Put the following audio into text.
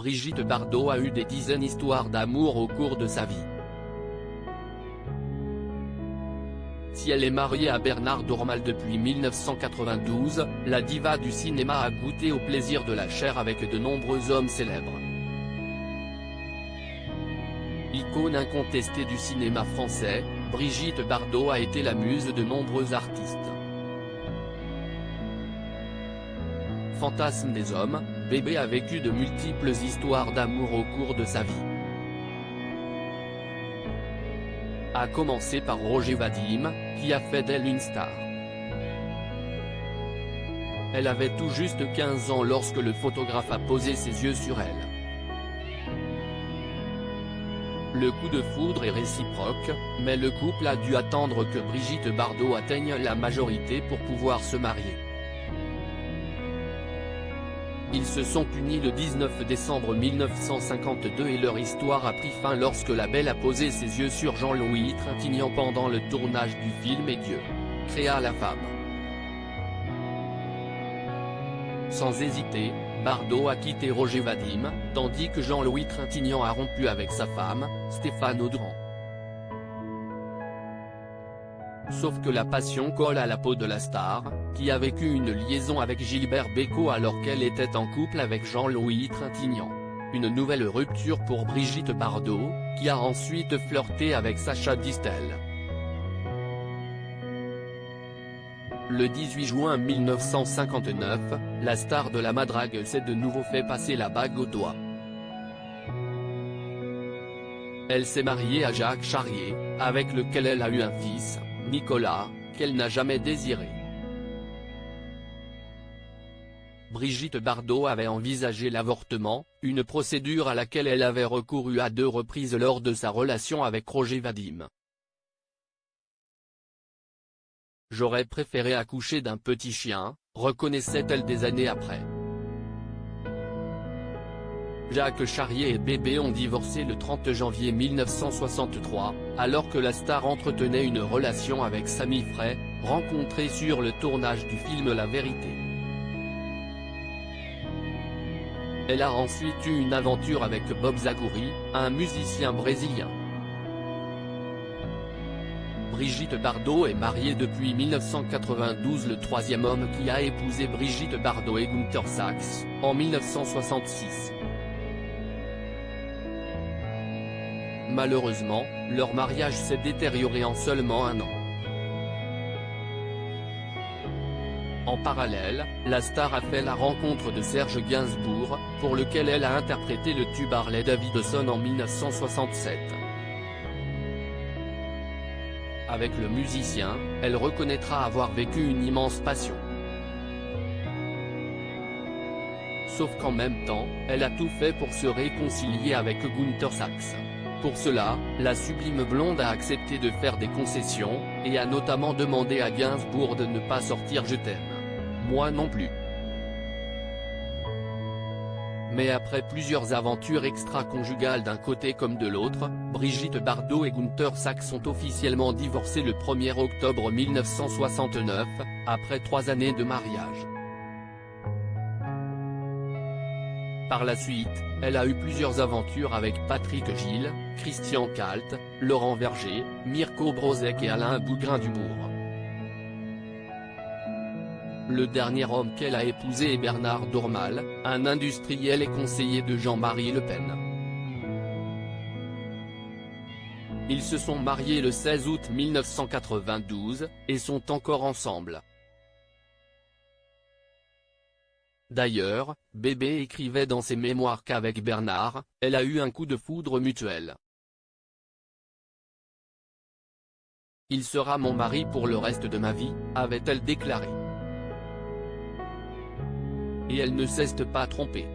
Brigitte Bardot a eu des dizaines d'histoires d'amour au cours de sa vie. Si elle est mariée à Bernard Dormal depuis 1992, la diva du cinéma a goûté au plaisir de la chair avec de nombreux hommes célèbres. Icône incontestée du cinéma français, Brigitte Bardot a été la muse de nombreux artistes. Fantasme des hommes, Bébé a vécu de multiples histoires d'amour au cours de sa vie. A commencer par Roger Vadim, qui a fait d'elle une star. Elle avait tout juste 15 ans lorsque le photographe a posé ses yeux sur elle. Le coup de foudre est réciproque, mais le couple a dû attendre que Brigitte Bardot atteigne la majorité pour pouvoir se marier. Ils se sont unis le 19 décembre 1952 et leur histoire a pris fin lorsque la belle a posé ses yeux sur Jean-Louis Trintignant pendant le tournage du film Et Dieu créa la femme. Sans hésiter, Bardot a quitté Roger Vadim, tandis que Jean-Louis Trintignant a rompu avec sa femme, Stéphane Audran. Sauf que la passion colle à la peau de la star, qui a vécu une liaison avec Gilbert Bécaud alors qu'elle était en couple avec Jean-Louis Trintignant. Une nouvelle rupture pour Brigitte Bardot, qui a ensuite flirté avec Sacha Distel. Le 18 juin 1959, la star de la madrague s'est de nouveau fait passer la bague au doigt. Elle s'est mariée à Jacques Charrier, avec lequel elle a eu un fils, Nicolas, qu'elle n'a jamais désiré. Brigitte Bardot avait envisagé l'avortement, une procédure à laquelle elle avait recouru à 2 reprises lors de sa relation avec Roger Vadim. J'aurais préféré accoucher d'un petit chien, reconnaissait-elle des années après. Jacques Charrier et Bébé ont divorcé le 30 janvier 1963, alors que la star entretenait une relation avec Samy Frey, rencontré sur le tournage du film La Vérité. Elle a ensuite eu une aventure avec Bob Zagouri, un musicien brésilien. Brigitte Bardot est mariée depuis 1992, le 3e homme qui a épousé Brigitte Bardot et Günther Sachs, en 1966. Malheureusement, leur mariage s'est détérioré en seulement 1 an. En parallèle, la star a fait la rencontre de Serge Gainsbourg, pour lequel elle a interprété le tube Harley Davidson en 1967. Avec le musicien, elle reconnaîtra avoir vécu une immense passion. Sauf qu'en même temps, elle a tout fait pour se réconcilier avec Günther Sachs. Pour cela, la sublime blonde a accepté de faire des concessions, et a notamment demandé à Gainsbourg de ne pas sortir Je t'aime. Moi non plus. Mais après plusieurs aventures extra-conjugales d'un côté comme de l'autre, Brigitte Bardot et Günther Sachs sont officiellement divorcés le 1er octobre 1969, après 3 années de mariage. Par la suite, elle a eu plusieurs aventures avec Patrick Gilles, Christian Kalt, Laurent Verger, Mirko Brozek et Alain Bougrain-Dubourg. Le dernier homme qu'elle a épousé est Bernard Dormal, un industriel et conseiller de Jean-Marie Le Pen. Ils se sont mariés le 16 août 1992, et sont encore ensemble. D'ailleurs, Bébé écrivait dans ses mémoires qu'avec Bernard, elle a eu un coup de foudre mutuel. Il sera mon mari pour le reste de ma vie, avait-elle déclaré. Et elle ne s'est pas trompée.